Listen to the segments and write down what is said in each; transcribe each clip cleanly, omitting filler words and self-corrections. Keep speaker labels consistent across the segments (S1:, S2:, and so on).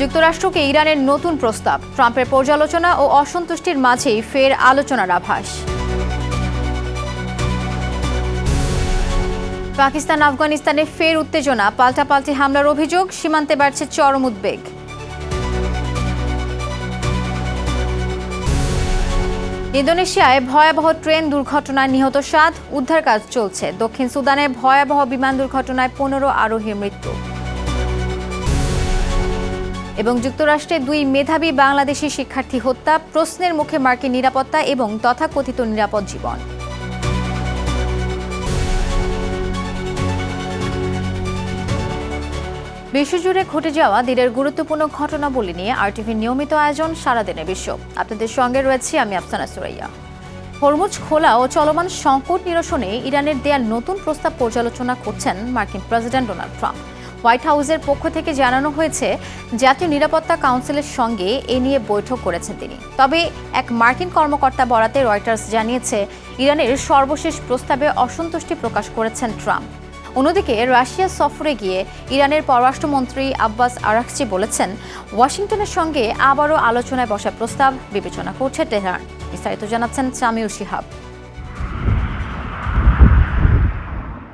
S1: যুক্তরাষ্ট্রকে ইরানের নতুন প্রস্তাব, ট্রাম্পের পর্যালোচনা ও অসন্তুষ্টির মাঝেই ফের আলোচনার আভাস। পাকিস্তান আফগানিস্তানে ফের উত্তেজনা, পাল্টাপাল্টি হামলার অভিযোগ, সীমান্তে বাড়ছে চরম উদ্বেগ। ইন্দোনেশিয়ায় ভয়াবহ ট্রেন দুর্ঘটনায় নিহত 7, উদ্ধার কাজ চলছে। দক্ষিণ সুদানে ভয়াবহ বিমান দুর্ঘটনায় 15 আরোহীর মৃত্যু। এবং যুক্তরাষ্ট্রে 2 মেধাবী বাংলাদেশি শিক্ষার্থী হত্যা, প্রশ্নের মুখে মার্কিন নিরাপত্তা এবং তথাকথিত নিরাপদ জীবন। বিশ্বজুড়ে ঘটে যাওয়া দিনের গুরুত্বপূর্ণ ঘটনাবলী নিয়ে আরটিভির নিয়মিত আয়োজন সারাদিনের বিশ্ব। আপনাদের সঙ্গে রয়েছি আমি আফসানা সুরাইয়া। হরমুজ খোলা ও চলমান সংকট নিরসনে ইরানের দেয়া নতুন প্রস্তাব পর্যালোচনা করছেন মার্কিন প্রেসিডেন্ট ডোনাল্ড ট্রাম্প। হোয়াইট হাউসের পক্ষ থেকে জানানো হয়েছে, জাতীয় নিরাপত্তা কাউন্সিলের সঙ্গে এ নিয়ে বৈঠক করেছেন তিনি। তবে এক মার্কিন কর্মকর্তা বরাতে রয়টার্স জানিয়েছে, ইরানের সর্বশেষ প্রস্তাবে অসন্তুষ্টি প্রকাশ করেছেন ট্রাম্প। অন্যদিকে রাশিয়া সফরে গিয়ে ইরানের পররাষ্ট্রমন্ত্রী আব্বাস আরাকচি বলেছেন, ওয়াশিংটনের সঙ্গে আবারও আলোচনায় বসার প্রস্তাব বিবেচনা করছে তেহরান। বিস্তারিত জানাচ্ছেন সামিউল শিহাব।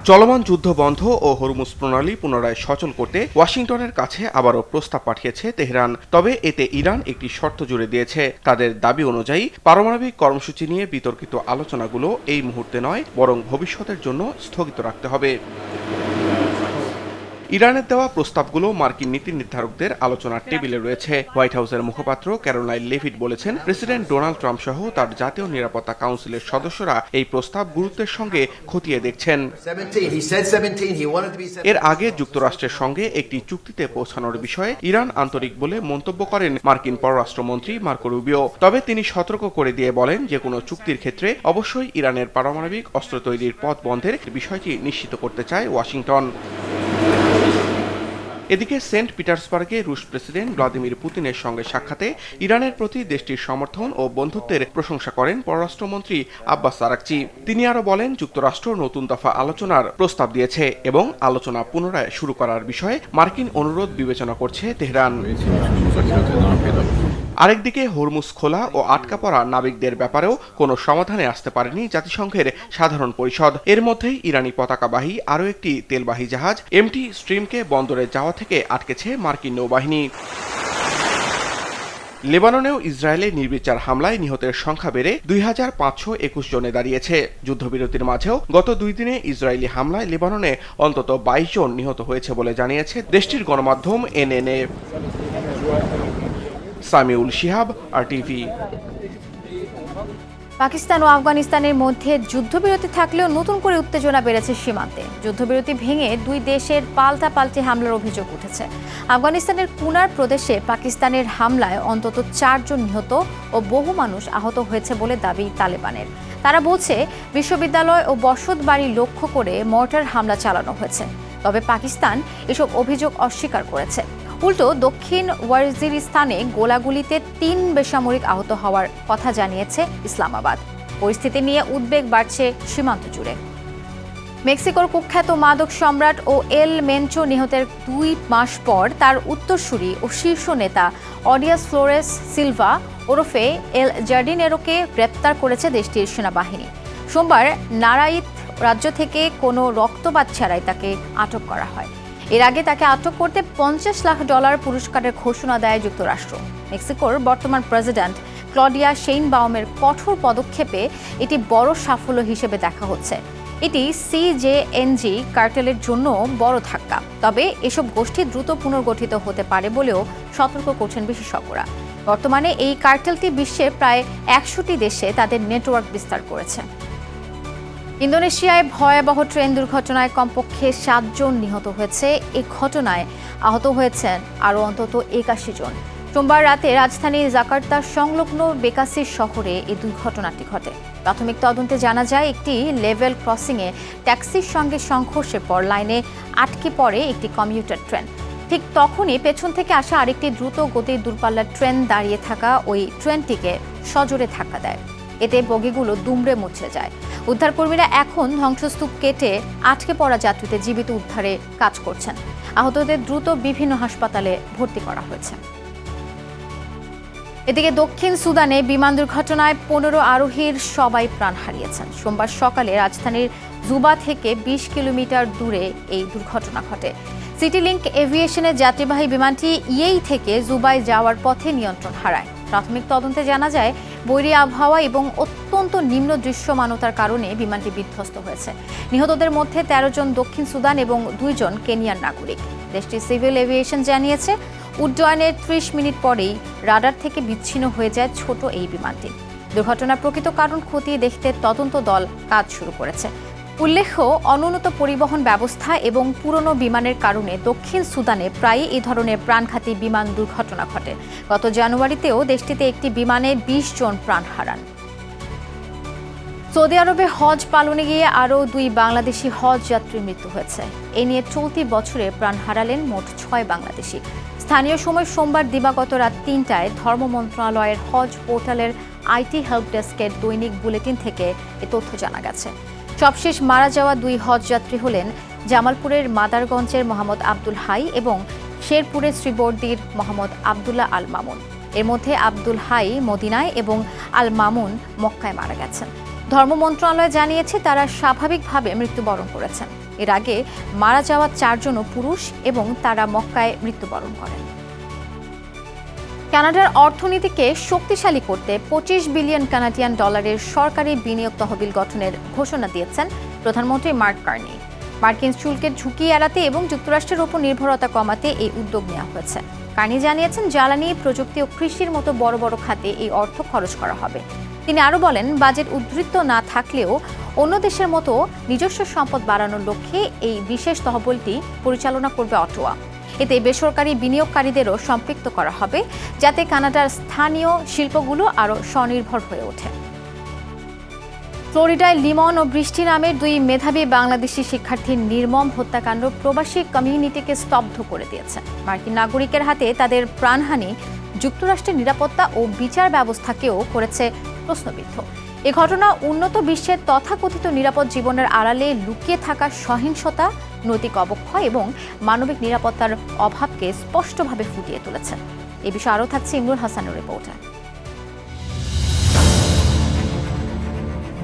S2: চলমান যুদ্ধ বন্ধ ও হরমুজ প্রণালী পুনরায় সচল করতে ওয়াশিংটনের কাছে আবারও প্রস্তাব পাঠিয়েছে তেহরান। তবে এতে ইরান একটি শর্ত জুড়ে দিয়েছে। তাদের দাবি অনুযায়ী পারমাণবিক কর্মসূচি নিয়ে বিতর্কিত আলোচনাগুলো এই মুহূর্তে নয়, বরং ভবিষ্যতের জন্য স্থগিত রাখতে হবে। ইরানের দেওয়া প্রস্তাবগুলো মার্কিন নীতি নির্ধারকদের আলোচনার টেবিলে রয়েছে। হোয়াইট হাউসের মুখপাত্র ক্যারোলাইন লেভিট বলেছেন, প্রেসিডেন্ট ডোনাল্ড ট্রাম্প সহ তার জাতীয় নিরাপত্তা কাউন্সিলের সদস্যরা এই প্রস্তাব গুরুত্বের সঙ্গে খতিয়ে দেখছেন। এর আগে যুক্তরাষ্ট্রের সঙ্গে একটি চুক্তিতে পৌঁছানোর বিষয়ে ইরান আন্তরিক বলে মন্তব্য করেন মার্কিন পররাষ্ট্রমন্ত্রী মার্কো রুবিও। তবে তিনি সতর্ক করে দিয়ে বলেন, যে কোনো চুক্তির ক্ষেত্রে অবশ্যই ইরানের পারমাণবিক অস্ত্র তৈরির পথ বন্ধের বিষয়টি নিশ্চিত করতে চায় ওয়াশিংটন। এদিকে সেন্ট পিটার্সবার্গে রুশ প্রেসিডেন্ট ভ্লাদিমির পুতিনের সঙ্গে সাক্ষাতে ইরানের প্রতি দেশটির সমর্থন ও বন্ধুত্বের প্রশংসা করেন পররাষ্ট্রমন্ত্রী আব্বাস আরাকচি। তিনি আরও বলেন, যুক্তরাষ্ট্র নতুন দফা আলোচনার প্রস্তাব দিয়েছে এবং আলোচনা পুনরায় শুরু করার বিষয়ে মার্কিন অনুরোধ বিবেচনা করছে তেহরান। আরেকদিকে হরমুজ খোলা ও আটকা পড়া নাবিকদের ব্যাপারেও কোনো সমাধানে আসতে পারেনি জাতিসংঘের সাধারণ পরিষদ। এর মধ্যেই ইরানি পতাকাবাহী আরও একটি তেলবাহী জাহাজ এমটি স্ট্রিমকে বন্দরে যাওয়া থেকে আটকেছে মার্কিন নৌবাহিনী। লেবাননেও ইসরায়েলে নির্বিচার হামলায় নিহতের সংখ্যা বেড়ে 2521 জনে দাঁড়িয়েছে। যুদ্ধবিরতির মাঝেও গত 2 দিনে ইসরায়েলি হামলায় লেবাননে অন্তত 22 জন নিহত হয়েছে বলে জানিয়েছে দেশটির গণমাধ্যম এনএনএ। সামিউল শিহাব, আরটিভি।
S1: পাকিস্তান ও আফগানিস্তানের মধ্যে যুদ্ধবিরতি থাকলেও নতুন করে উত্তেজনা বেড়েছে সীমান্তে। যুদ্ধবিরতি ভেঙে 2 দেশের পাল্টাপাল্টি হামলার অভিযোগ উঠেছে। আফগানিস্তানের কুনার প্রদেশে পাকিস্তানের হামলায় অন্তত 4 জন নিহত ও বহু মানুষ আহত হয়েছে বলে দাবি তালেবানের। তারা বলছে, বিশ্ববিদ্যালয় ও বসত বাড়ি লক্ষ্য করে মর্টার হামলা চালানো হয়েছে। তবে পাকিস্তান এসব অভিযোগ অস্বীকার করেছে। উল্টো দক্ষিণ ওয়াজিরিস্তানে গোলাগুলিতে 3 বেসামরিক আহত হওয়ার কথা জানিয়েছে ইসলামাবাদ। পরিস্থিতি নিয়ে উদ্বেগ বাড়ছে সীমান্ত জুড়ে। মেক্সিকোর কুখ্যাত মাদক সম্রাট ও এল মেনচো নিহতের 2 মাস পর তার উত্তরসূরি ও শীর্ষ নেতা অডিয়াস ফ্লোরেস সিলভা ওরফে এল জার্ডিনেরোকে গ্রেপ্তার করেছে দেশটির সেনাবাহিনী। সোমবার নারাইত রাজ্য থেকে কোনো রক্তপাত ছাড়াই তাকে আটক করা হয়। এর আগে তাকে আটক করতে $50 লাখ পুরস্কারের ঘোষণা দেয় যুক্তরাষ্ট্র। মেক্সিকোর বর্তমান প্রেসিডেন্ট ক্লডিয়া শেইনবাউমের কঠোর পদক্ষেপে এটি বড় সাফল্য হিসেবে দেখা হচ্ছে। এটি সিজেএনজি কার্টেলের জন্য বড় ধাক্কা। তবে এসব গোষ্ঠী দ্রুত পুনর্গঠিত হতে পারে বলেও সতর্ক করছেন বিশেষজ্ঞরা। বর্তমানে এই কার্টেলটি বিশ্বের প্রায় 100টি দেশে তাদের নেটওয়ার্ক বিস্তার করেছে। ইন্দোনেশিয়ায় ভয়াবহ ট্রেন দুর্ঘটনায় কমপক্ষে 7 জন নিহত হয়েছে। এই ঘটনায় আহত হয়েছেন আরও অন্তত 81 জন। সোমবার রাতে রাজধানী জাকার্তার সংলগ্ন বেকাসি শহরে এই দুর্ঘটনাটি ঘটে। প্রাথমিক তদন্তে জানা যায়, একটি লেভেল ক্রসিংয়ে ট্যাক্সির সঙ্গে সংঘর্ষের পর লাইনে আটকে পড়ে একটি কমিউটার ট্রেন। ঠিক তখনই পেছন থেকে আসা আরেকটি দ্রুত গতির দূরপাল্লার ট্রেন দাঁড়িয়ে থাকা ওই ট্রেনটিকে সজোরে ধাক্কা দেয়। এতে বগিগুলো দুমড়ে মুচড়ে যায়। উদ্ধারকর্মীরা এখন ধ্বংসস্তূপ কেটে আটকে পড়া যাত্রীদের জীবিত উদ্ধারে কাজ করছেন। আহতদের দ্রুত বিভিন্ন হাসপাতালে ভর্তি করা হয়েছে। এদিকে দক্ষিণ সুদানে বিমান দুর্ঘটনায় 15 আরোহীর সবাই প্রাণ হারিয়েছেন। সোমবার সকালে রাজধানীর জুবা থেকে 20 কিলোমিটার দূরে এই দুর্ঘটনা ঘটে। সিটিলিংক এভিয়েশনের যাত্রীবাহী বিমানটি ইয়েই থেকে জুবায় যাওয়ার পথে নিয়ন্ত্রণ হারায়। প্রাথমিক তদন্তে জানা যায় বৈরী আবহাওয়া এবং অত্যন্ত নিম্ন দৃশ্যমানতার কারণে বিমানটি বিধ্বস্ত হয়েছে। নিহতদের মধ্যে 13 জন দক্ষিণ সুদান এবং 2 জন কেনিয়ার নাগরিক। দেশটির সিভিল এভিয়েশন জানিয়েছে উড্ডয়নের 30 মিনিট পরেই রাডার থেকে বিচ্ছিন্ন হয়ে যায় ছোট এই বিমানটি। দুর্ঘটনার প্রকৃত কারণ খতিয়ে দেখতে তদন্ত দল কাজ শুরু করেছে। উল্লেখ্য, অনুন্নত পরিবহন ব্যবস্থা এবং পুরনো বিমানের কারণে দক্ষিণ সুদানে প্রায়ই এই ধরনের প্রাণঘাতী বিমান দুর্ঘটনা ঘটে। গত জানুয়ারিতেও দেশটিতে একটি বিমানে 20 জন প্রাণ হারান। সৌদি আরবে হজ পালনে গিয়ে আরও 2 বাংলাদেশি হজ যাত্রীর মৃত্যু হয়েছে। এ নিয়ে চলতি বছরে প্রাণ হারালেন মোট 6 বাংলাদেশি। স্থানীয় সময় সোমবার দিবাগত রাত 3টায় ধর্ম মন্ত্রণালয়ের হজ পোর্টালের আইটি হেল্প ডেস্কের দৈনিক বুলেটিন থেকে এ তথ্য জানা গেছে। সবশেষ মারা যাওয়া 2 হজ যাত্রী হলেন জামালপুরের মাদারগঞ্জের মোহাম্মদ আব্দুল হাই এবং শেরপুরের শ্রীবর্দীর মোহাম্মদ আবদুল্লাহ আল মামুন। এর মধ্যে আব্দুল হাই মদিনায় এবং আল মামুন মক্কায় মারা গেছেন। ধর্ম মন্ত্রণালয় জানিয়েছে তারা স্বাভাবিকভাবে মৃত্যুবরণ করেছেন। এর আগে মারা যাওয়া 4 জনও পুরুষ এবং তারা মক্কায় মৃত্যুবরণ করেন। কানাডার অর্থনীতিকে শক্তিশালী করতে 25 বিলিয়ন কানাডিয়ান ডলারের সরকারি বিনিয়োগ তহবিল গঠনের ঘোষণা দিয়েছেন প্রধানমন্ত্রী মার্ক কার্নি। মার্কিন শুল্কের ঝুঁকি এড়াতে এবং যুক্তরাষ্ট্রের উপর নির্ভরতা কমাতে এই উদ্যোগ নেওয়া হয়েছে। কার্নি জানিয়েছেন জ্বালানি, প্রযুক্তি ও কৃষির মতো বড় বড় খাতে এই অর্থ খরচ করা হবে। তিনি আরও বলেন, বাজেট উদ্ধৃত না থাকলেও অন্য দেশের মতো নিজস্ব সম্পদ বাড়ানোর লক্ষ্যে এই বিশেষ তহবিলটি পরিচালনা করবে অটোয়া। এতে বেসরকারি বিনিয়োগকারীদেরও সম্পৃক্ত করা হবে, যাতে কানাডার স্থানীয় শিল্পগুলো আরও স্বনির্ভর হয়ে ওঠে। ফ্লোরিডায় লিমন ও বৃষ্টি নামের 2 মেধাবী বাংলাদেশি শিক্ষার্থীর নির্মম হত্যাকাণ্ড প্রবাসী কমিউনিটিকে স্তব্ধ করে দিয়েছে। মার্কিন নাগরিকের হাতে তাদের প্রাণহানি যুক্তরাষ্ট্রের নিরাপত্তা ও বিচার ব্যবস্থাকেও করেছে প্রশ্নবিদ্ধ। এ ঘটনা উন্নত বিশ্বের তথাকথিত নিরাপদ জীবনের আড়ালে লুকিয়ে থাকা সহিংসতা, নৈতিক অবক্ষয় এবং মানবিক নিরাপত্তার অভাবকে স্পষ্টভাবে ফুটিয়ে তুলেছে। এ বিষয়ে আরও থাকছে ইমরুল হাসানের রিপোর্টে।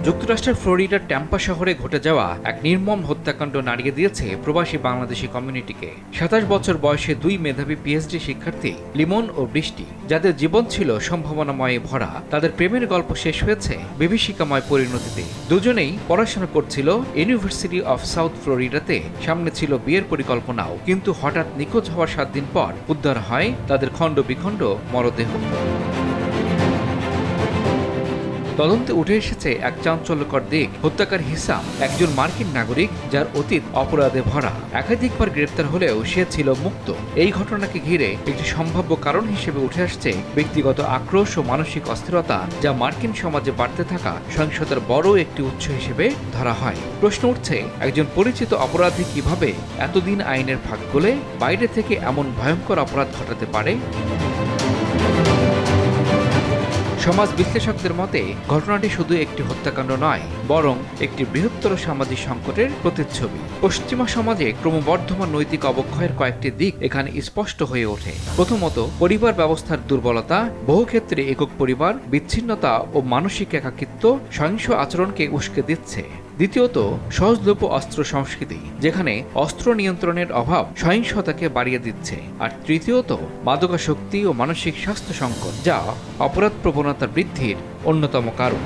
S3: যুক্তরাষ্ট্রের ফ্লোরিডার ট্যাম্পা শহরে ঘটে যাওয়া এক নির্মম হত্যাকাণ্ড নাড়িয়ে দিয়েছে প্রবাসী বাংলাদেশি কমিউনিটিকে। 27 বছর বয়সে 2 মেধাবী পিএইচডি শিক্ষার্থী লিমন ও বৃষ্টি, যাদের জীবন ছিল সম্ভাবনাময়ে ভরা, তাদের প্রেমের গল্প শেষ হয়েছে বিভীষিকাময় পরিণতিতে। দুজনেই পড়াশোনা করছিল ইউনিভার্সিটি অফ সাউথ ফ্লোরিডাতে। সামনে ছিল বিয়ের পরিকল্পনাও, কিন্তু হঠাৎ নিখোঁজ হওয়ার 7 দিন পর উদ্ধার হয় তাদের খণ্ড বিখণ্ড মরদেহ। তদন্তে উঠে এসেছে এক চাঞ্চল্যকর দিক। হত্যাকারী হিসাম একজন মার্কিন নাগরিক, যার অতীত অপরাধে ভরা। একাধিকবার গ্রেপ্তার হলেও সে ছিল মুক্ত। এই ঘটনাকে ঘিরে একটি সম্ভাব্য কারণ হিসেবে উঠে আসছে ব্যক্তিগত আক্রোশ ও মানসিক অস্থিরতা, যা মার্কিন সমাজে বাড়তে থাকা সহিংসতার বড় একটি উৎস হিসেবে ধরা হয়। প্রশ্ন উঠছে, একজন পরিচিত অপরাধী কিভাবে এতদিন আইনের ফাঁক গলে বাইরে থেকে এমন ভয়ঙ্কর অপরাধ ঘটাতে পারে? সমাজ বিশ্লেষকদের মতে ঘটনাটি শুধু একটি হত্যাকাণ্ড নয়, বরং একটি বৃহত্তর সামাজিক সংকটের প্রতিচ্ছবি। পশ্চিমা সমাজে ক্রমবর্ধমান নৈতিক অবক্ষয়ের কয়েকটি দিক এখানে স্পষ্ট হয়ে ওঠে। প্রথমত, পরিবার ব্যবস্থার দুর্বলতা। বহু ক্ষেত্রে একক পরিবার, বিচ্ছিন্নতা ও মানসিক একাকিত্ব সহিংস আচরণকে উস্কে দিচ্ছে। দ্বিতীয়ত, সহজলভ্য অস্ত্র সংস্কৃতি, যেখানে অস্ত্র নিয়ন্ত্রণের অভাব সহিংসতাকে বাড়িয়ে দিচ্ছে। আর তৃতীয়ত, মাদকাসক্তি ও মানসিক স্বাস্থ্য সংকট, যা অপরাধ প্রবণতা বৃদ্ধির অন্যতম কারণ।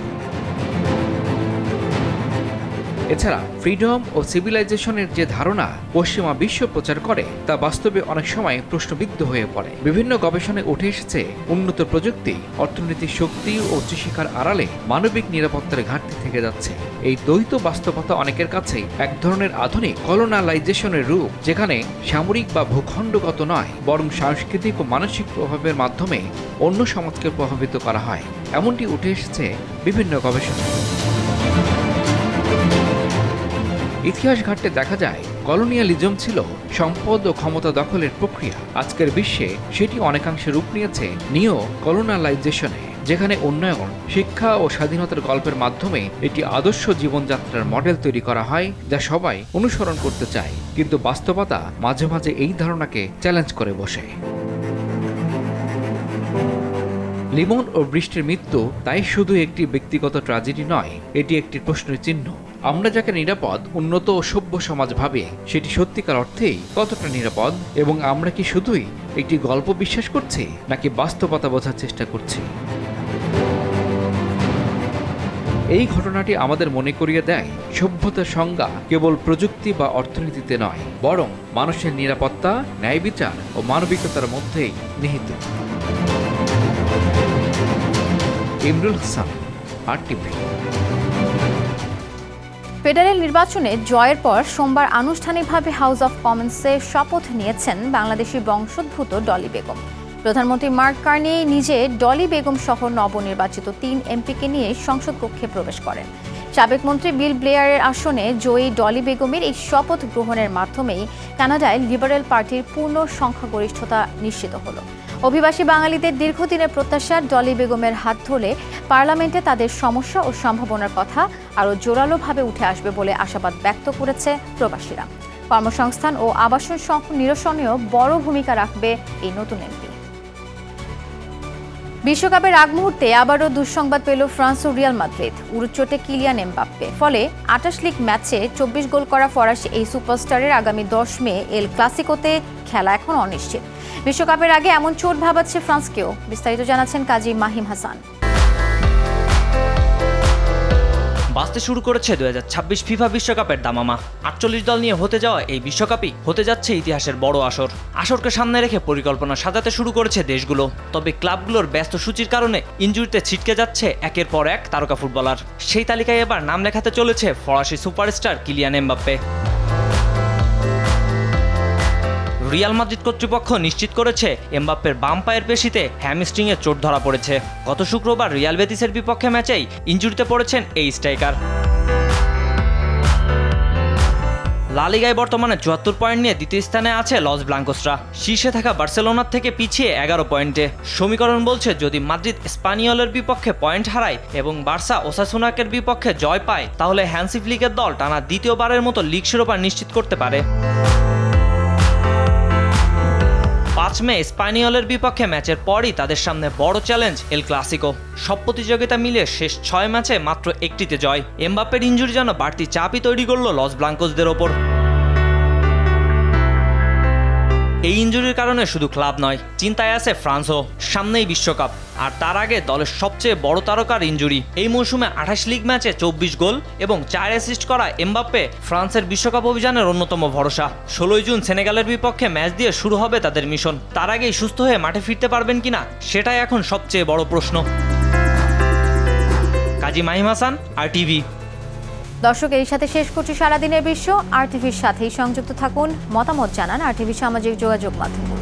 S3: এছাড়া ফ্রিডম ও সিভিলাইজেশনের যে ধারণা পশ্চিমা বিশ্ব প্রচার করে, তা বাস্তবে অনেক সময় প্রশ্নবিদ্ধ হয়ে পড়ে। বিভিন্ন গবেষণায় উঠে এসেছে উন্নত প্রযুক্তি, অর্থনৈতিক শক্তি ও উচ্চশিক্ষার আড়ালে মানবিক নিরাপত্তার ঘাটতি থেকে যাচ্ছে। এই দ্বৈত বাস্তবতা অনেকের কাছেই এক ধরনের আধুনিক কলোনালাইজেশনের রূপ, যেখানে সামরিক বা ভূখণ্ডগত নয়, বরং সাংস্কৃতিক ও মানসিক প্রভাবের মাধ্যমে অন্য সমাজকে প্রভাবিত করা হয়। এমনটি উঠে এসেছে বিভিন্ন গবেষণায়। ইতিহাস ঘাঁটতে দেখা যায়, কলোনিয়ালিজম ছিল সম্পদ ও ক্ষমতা দখলের প্রক্রিয়া। আজকের বিশ্বে সেটি অনেকাংশে রূপ নিয়েছে নিও কলোনালাইজেশনে। যেখানে উন্নয়ন, শিক্ষা ও স্বাধীনতার গল্পের মাধ্যমে একটি আদর্শ জীবনযাত্রার মডেল তৈরি করা হয় যা সবাই অনুসরণ করতে চায়। কিন্তু বাস্তবতা মাঝে মাঝে এই ধারণাকে চ্যালেঞ্জ করে বসে। লিমন ও বৃষ্টির মৃত্যু তাই শুধু একটি ব্যক্তিগত ট্র্যাজেডি নয়, এটি একটি প্রশ্নের চিহ্ন। আমরা যাকে নিরাপদ, উন্নত ও সভ্য সমাজ ভাবি সেটি সত্যিকার অর্থেই কতটা নিরাপদ, এবং আমরা কি শুধুই একটি গল্প বিশ্বাস করছি নাকি বাস্তবতা বোঝার চেষ্টা করছি? এই ঘটনাটি আমাদের মনে করিয়ে দেয় সভ্যতার সংজ্ঞা কেবল প্রযুক্তি বা অর্থনীতিতে নয়, বরং মানুষের নিরাপত্তা, ন্যায় বিচার ও মানবিকতার মধ্যেই নিহিত। ইমরুল হাসান, RTV।
S1: ফেডারেল নির্বাচনে জয়ের পর সোমবার আনুষ্ঠানিকভাবে হাউস অব কমন্সে শপথ নিয়েছেন বাংলাদেশি বংশোদ্ভূত ডলি বেগম। প্রধানমন্ত্রী মার্ক কার্নি নিজে ডলি বেগম সহ নবনির্বাচিত 3 এমপিকে নিয়ে সংসদ কক্ষে প্রবেশ করেন। সাবেক মন্ত্রী বিল ব্লেয়ারের আসনে জয়ী ডলি বেগমের এই শপথ গ্রহণের মাধ্যমেই কানাডায় লিবারেল পার্টির পূর্ণ সংখ্যাগরিষ্ঠতা নিশ্চিত হলো। অভিবাসী বাঙালিদের দীর্ঘদিনের প্রত্যাশা ডলি বেগমের হাত ধরে পার্লামেন্টে তাদের সমস্যা ও সম্ভাবনার কথা আরও জোরালোভাবে উঠে আসবে বলে আশাবাদ ব্যক্ত করেছে প্রবাসীরা। কর্মসংস্থান ও আবাসন নিরসনেও বড় ভূমিকা রাখবে এই নতুন এমপি। বিশ্বকাপের আগ মুহূর্তে আবারও দুঃসংবাদ পেল ফ্রান্স ও রিয়াল মাদ্রিদ। উরুচোটে কিলিয়ান এমবাপ্পে, ফলে 28 লিগ ম্যাচে 24 গোল করা ফরাসি এই সুপারস্টারের আগামী 10 মে এল ক্লাসিকোতে খেলা এখন অনিশ্চিত। বিশ্বকাপের আগে এমন চোট ভাবাচ্ছে ফ্রান্সকেও। বিস্তারিত জানাচ্ছেন কাজী মাহিম হাসান।
S4: বাঁচতে শুরু করেছে 2026 ফিফা বিশ্বকাপের দামামা। 48 দল নিয়ে হতে যাওয়া এই বিশ্বকাপই হতে যাচ্ছে ইতিহাসের বড় আসর। আসরকে সামনে রেখে পরিকল্পনা সাজাতে শুরু করেছে দেশগুলো। তবে ক্লাবগুলোর ব্যস্ত সূচির কারণে ইনজুরিতে ছিটকে যাচ্ছে একের পর এক তারকা ফুটবলার। সেই তালিকায় এবার নাম লেখাতে চলেছে ফরাসি superstar Kylian Mbappe. Real Madrid কর্তৃপক্ষ নিশ্চিত করেছে এমবাপ্পের বাম পায়ের পেশিতে হ্যামস্ট্রিংয়ে চোট ধরা পড়েছে। গত শুক্রবার রিয়াল বেতিসের বিপক্ষে ম্যাচেই ইনজুরিতে পড়েছেন এই স্ট্রাইকার। লা লিগায় বর্তমানে 74 পয়েন্ট নিয়ে দ্বিতীয় স্থানে আছে লস ব্লাঙ্কোসরা। শীর্ষে থাকা বার্সেলোনার থেকে পিছিয়ে 11 পয়েন্টে। সমীকরণ বলছে যদি মাদ্রিদ স্পানিয়লের বিপক্ষে পয়েন্ট হারায় এবং বার্সা ওসাসুনাকের বিপক্ষে জয় পায়, তাহলে হ্যান্সি ফ্লিকের দল টানা দ্বিতীয়বারের মতো লিগ শিরোপা নিশ্চিত করতে পারে। 5 মে স্পানিয়লের বিপক্ষে ম্যাচের পরই তাদের সামনে বড় চ্যালেঞ্জ এল ক্লাসিকো। সব প্রতিযোগিতা মিলিয়ে শেষ 6 ম্যাচে মাত্র একটিতে জয়। এমবাপ্পের ইনজুরি যেন বাড়তি চাপই তৈরি করল লস ব্লাঙ্কোসদের ওপর। এই ইনজুরির কারণে শুধু ক্লাব নয়, চিন্তায় আছে ফ্রান্সও। সামনেই বিশ্বকাপ, আর তার আগে দলের সবচেয়ে বড় তারকার ইনজুরি। এই মৌসুমে 28 লিগ ম্যাচে 24 গোল এবং 4 অ্যাসিস্ট করা এমবাপ্পে ফ্রান্সের বিশ্বকাপ অভিযানের অন্যতম ভরসা। 16 জুন সেনেগালের বিপক্ষে ম্যাচ দিয়ে শুরু হবে তাদের মিশন। তার আগেই সুস্থ হয়ে মাঠে ফিরতে পারবেন কিনা সেটাই এখন সবচেয়ে বড় প্রশ্ন। কাজী মাহিম হাসান, RTV।
S1: দর্শক, এর সাথে শেষ করছি সারাদিনের বিশ্ব। RTVর সাথেই সংযুক্ত থাকুন, মতামত জানান RTV সামাজিক যোগাযোগ মাধ্যমগুলো।